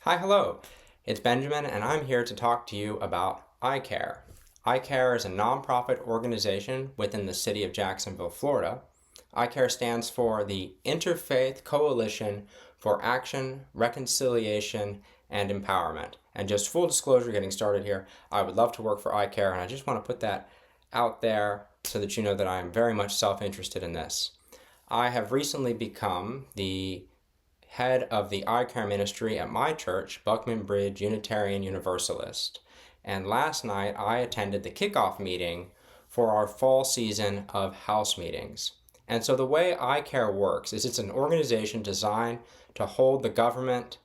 Hi, hello. It's Benjamin, and I'm here to talk to you about ICARE. ICARE is a nonprofit organization within the city of Jacksonville, Florida. ICARE stands for the Interfaith Coalition for Action, Reconciliation, and Empowerment. And just full disclosure, getting started here, I would love to work for ICARE, and I just want to put that out there so that you know that I am very much self-interested in this. I have recently become the head of the ICARE ministry at my church, Buckman Bridge Unitarian Universalist. And last night I attended the kickoff meeting for our fall season of house meetings. And so the way ICARE works is it's an organization designed to hold the government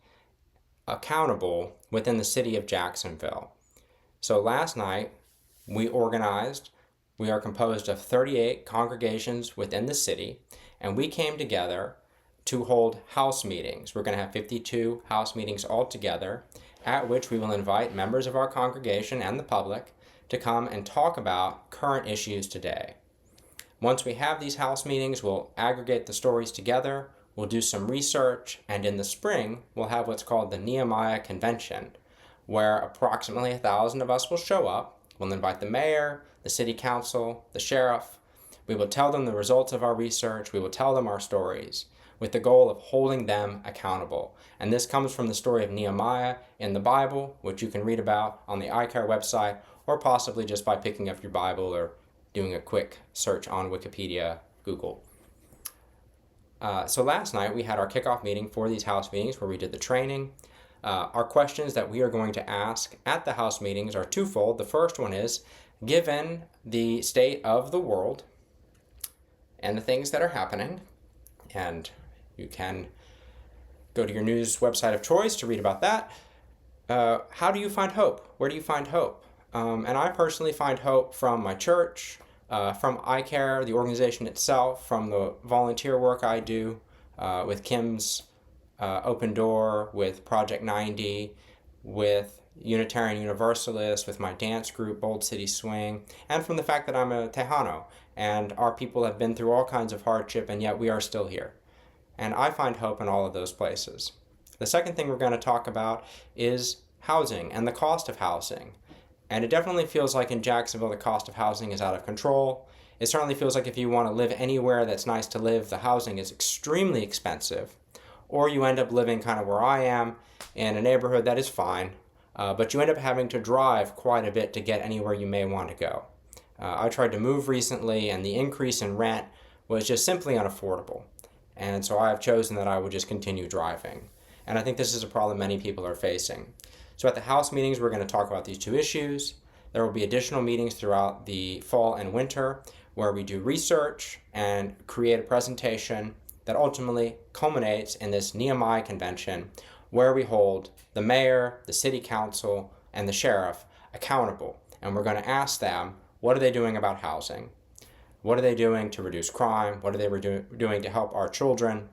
accountable within the city of Jacksonville. So last night we organized. We are composed of 38 congregations within the city, and we came together to hold house meetings. We're going to have 52 house meetings altogether, at which we will invite members of our congregation and the public to come and talk about current issues today. Once we have these house meetings, we'll aggregate the stories together, we'll do some research, and in the spring, we'll have what's called the Nehemiah Convention, where approximately 1,000 of us will show up. We'll invite the mayor, the city council, the sheriff. We will tell them the results of our research. We will tell them our stories, with the goal of holding them accountable. And this comes from the story of Nehemiah in the Bible, which you can read about on the ICARE website, or possibly just by picking up your Bible or doing a quick search on Wikipedia, Google. So last night we had our kickoff meeting for these house meetings where we did the training. Our questions that we are going to ask at the house meetings are twofold. The first one is, given the state of the world and the things that are happening, and you can go to your news website of choice to read about that. How do you find hope? Where do you find hope? And I personally find hope from my church, from ICARE, the organization itself, from the volunteer work I do with Kim's Open Door, with Project 90, with Unitarian Universalist, with my dance group, Bold City Swing, and from the fact that I'm a Tejano, and our people have been through all kinds of hardship, and yet we are still here. And I find hope in all of those places. The second thing we're going to talk about is housing and the cost of housing. And it definitely feels like in Jacksonville the cost of housing is out of control. It certainly feels like if you want to live anywhere that's nice to live, the housing is extremely expensive. Or you end up living kind of where I am in a neighborhood that is fine, but you end up having to drive quite a bit to get anywhere you may want to go. I tried to move recently, and the increase in rent was just simply unaffordable. And so I have chosen that I would just continue driving. And I think this is a problem many people are facing. So at the house meetings, we're going to talk about these two issues. There will be additional meetings throughout the fall and winter where we do research and create a presentation that ultimately culminates in this Nehemiah Convention, where we hold the mayor, the city council, and the sheriff accountable. And we're going to ask them, what are they doing about housing? What are they doing to reduce crime? What are they doing to help our children?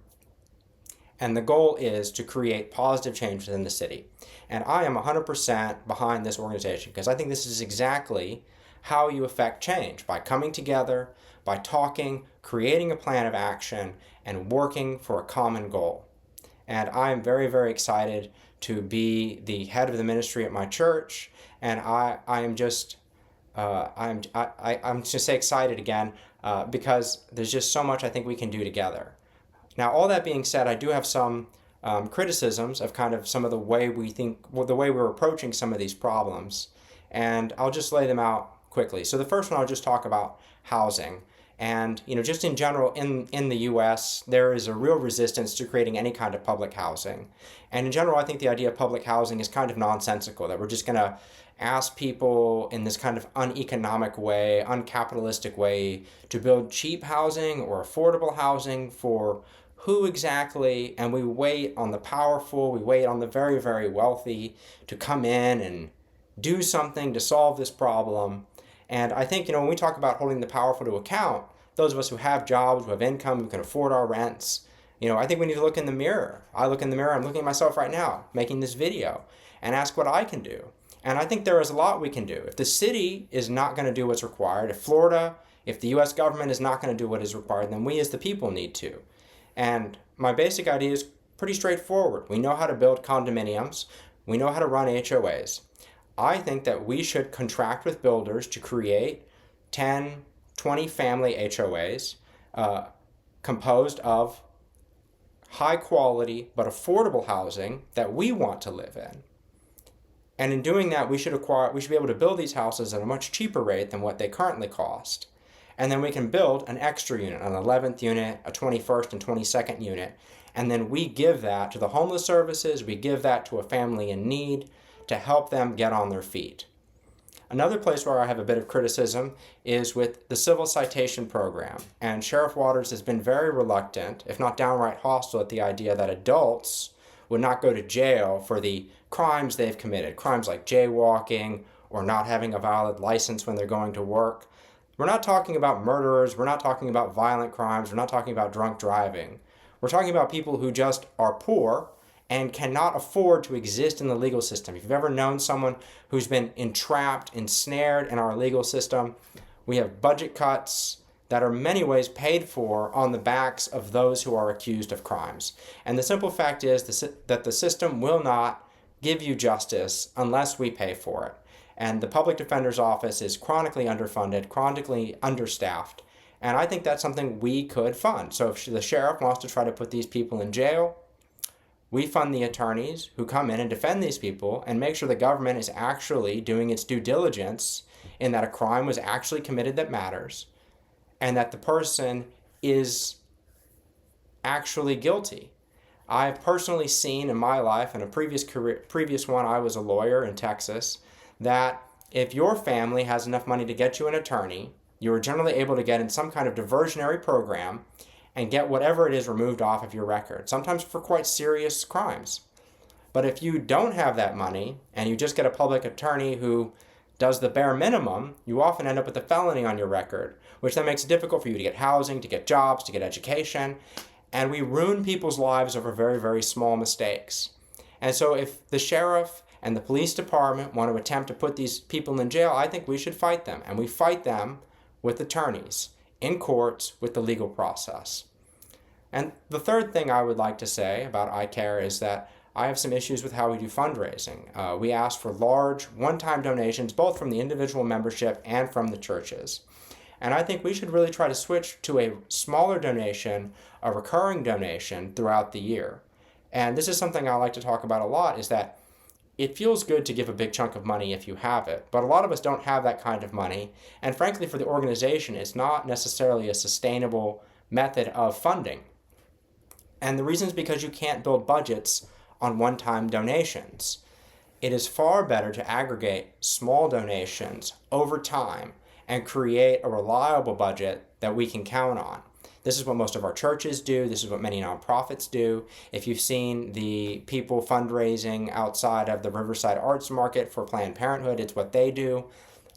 And the goal is to create positive change within the city. And I am 100% behind this organization because I think this is exactly how you affect change, by coming together, by talking, creating a plan of action, and working for a common goal. And I am very, very excited to be the head of the ministry at my church, and I'm just excited again because there's just so much I think we can do together. Now, all that being said, I do have some criticisms of kind of some of the way we're approaching some of these problems, and I'll just lay them out quickly. So the first one, I'll just talk about housing. And just in general, in the U.S., there is a real resistance to creating any kind of public housing. And in general, I think the idea of public housing is kind of nonsensical, that we're just going to ask people in this kind of uneconomic way, uncapitalistic way, to build cheap housing or affordable housing for who exactly? And we wait on the powerful, we wait on the very, very wealthy to come in and do something to solve this problem. And I think, when we talk about holding the powerful to account, those of us who have jobs, who have income, who can afford our rents, I think we need to look in the mirror. I look in the mirror, I'm looking at myself right now, making this video, and ask what I can do. And I think there is a lot we can do. If the city is not going to do what's required, if the U.S. government is not going to do what is required, then we as the people need to. And my basic idea is pretty straightforward. We know how to build condominiums. We know how to run HOAs. I think that we should contract with builders to create 10, 20 family HOAs composed of high quality but affordable housing that we want to live in. And in doing that, we should be able to build these houses at a much cheaper rate than what they currently cost. And then we can build an extra unit, an 11th unit, a 21st and 22nd unit. And then we give that to the homeless services, we give that to a family in need to help them get on their feet. Another place where I have a bit of criticism is with the civil citation program. And Sheriff Waters has been very reluctant, if not downright hostile, at the idea that adults would not go to jail for the crimes they've committed. Crimes like jaywalking or not having a valid license when they're going to work. We're not talking about murderers. We're not talking about violent crimes. We're not talking about drunk driving. We're talking about people who just are poor and cannot afford to exist in the legal system. If you've ever known someone who's been entrapped, ensnared in our legal system, we have budget cuts that are in many ways paid for on the backs of those who are accused of crimes. And the simple fact is that the system will not give you justice unless we pay for it. And the public defender's office is chronically underfunded, chronically understaffed. And I think that's something we could fund. So if the sheriff wants to try to put these people in jail, we fund the attorneys who come in and defend these people and make sure the government is actually doing its due diligence in that a crime was actually committed that matters and that the person is actually guilty. I've personally seen in my life, in a previous one, I was a lawyer in Texas, that if your family has enough money to get you an attorney, you are generally able to get in some kind of diversionary program and get whatever it is removed off of your record, sometimes for quite serious crimes. But if you don't have that money and you just get a public attorney who does the bare minimum, you often end up with a felony on your record, which then makes it difficult for you to get housing, to get jobs, to get education. And we ruin people's lives over very, very small mistakes. And so if the sheriff and the police department want to attempt to put these people in jail, I think we should fight them. And we fight them with attorneys, in courts, with the legal process. And the third thing I would like to say about ICARE is that I have some issues with how we do fundraising. We ask for large, one-time donations, both from the individual membership and from the churches. And I think we should really try to switch to a smaller donation, a recurring donation throughout the year. And this is something I like to talk about a lot, is that it feels good to give a big chunk of money if you have it, but a lot of us don't have that kind of money. And frankly, for the organization, it's not necessarily a sustainable method of funding. And the reason is because you can't build budgets on one-time donations. It is far better to aggregate small donations over time and create a reliable budget that we can count on. This is what most of our churches do. This is what many nonprofits do. If you've seen the people fundraising outside of the Riverside Arts Market for Planned Parenthood, it's what they do.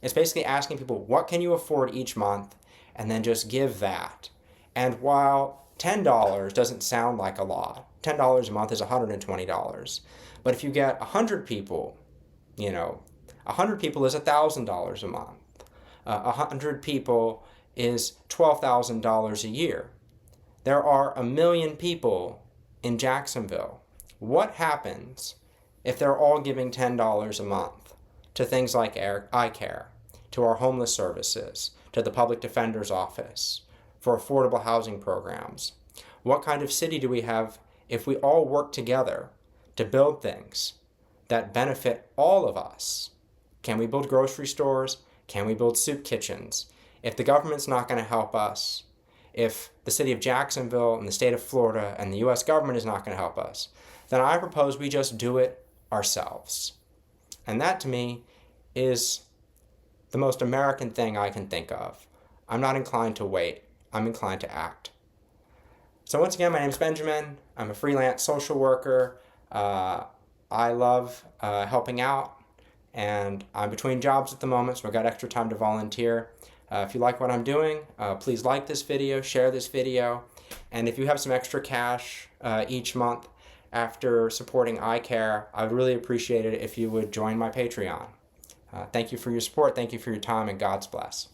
It's basically asking people, what can you afford each month? And then just give that. And while $10 doesn't sound like a lot, $10 a month is $120. But if you get 100 people, 100 people is $1,000 a month. 100 people is $12,000 a year. There are 1 million people in Jacksonville. What happens if they're all giving $10 a month to things like ICARE, to our homeless services, to the public defender's office, for affordable housing programs? What kind of city do we have if we all work together to build things that benefit all of us? Can we build grocery stores? Can we build soup kitchens? If the government's not going to help us, if the city of Jacksonville and the state of Florida and the U.S. government is not going to help us, then I propose we just do it ourselves. And that, to me, is the most American thing I can think of. I'm not inclined to wait. I'm inclined to act. So once again, my name is Benjamin. I'm a freelance social worker. I love helping out, and I'm between jobs at the moment, so I've got extra time to volunteer. If you like what I'm doing, please like this video, share this video, and if you have some extra cash each month after supporting ICARE, I would really appreciate it if you would join my Patreon. Thank you for your support, thank you for your time, and God's bless.